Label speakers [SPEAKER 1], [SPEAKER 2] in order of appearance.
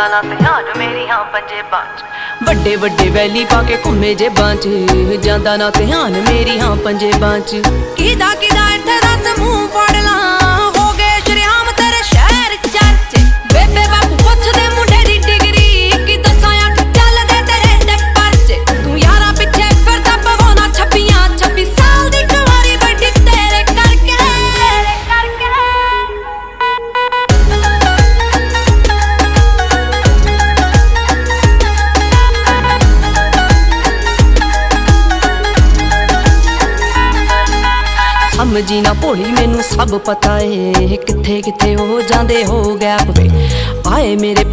[SPEAKER 1] ਜਾਂਦਾ ਨਾ ਧਿਆਨ ਮੇਰੀ ਹਾਂ ਪੰਜੇਬਾਂ ਚ।
[SPEAKER 2] ਵੱਡੇ ਵੱਡੇ ਵੈਲੀ ਪਾ ਕੇ ਘੁੰਮੇ ਜੇਬਾਂ ਚ, ਜਾਂਦਾ ਨਾ ਧਿਆਨ ਮੇਰੀ ਹਾਂ ਪੰਜੇਬਾਂ ਚ। ਕਿਦਾ ਕਿਦਾ ਇੱਥੇ ਦੱਸ ਮੂੰਹ ਫੜ ਲਾਂ, ਹੋ ਗਏ ਸ਼ਰੇਆਮ ਤੇਰੇ ਸ਼ਹਿਰ ਚਰਚੇ। ਬੇਬੇ ਬਾਪੂ ਪੁੱਛਦੇ ਮੁੰਡੇ ਦੀ ਡਿਗਰੀ, ਕੀ ਦੱਸਾਂ ਅੱਖ ਚੱਲਦੇ ਤੇਰੇ ਤੇ ਪਰਚੇ। ਤੂੰ ਯਾਰਾਂ ਪਿੱਛੇ ਫਿਰਦਾ ਪਵਾਉਣਾ ਛੱਬੀਆਂ, 26 ਸਾਲ ਦੀ ਕੁਆਰੀ ਬੈਠੀ ਤੇਰੇ ਕਰਕੇ। ਸਮਝੀ ਨਾ ਭੋਲੀ ਮੈਨੂੰ ਸਭ ਪਤਾ ਏ, ਕਿੱਥੇ ਕਿੱਥੇ ਹੋ ਜਾਂਦੇ ਹੋ ਗੈਪ ਵੇ ਆਏ ਮੇਰੇ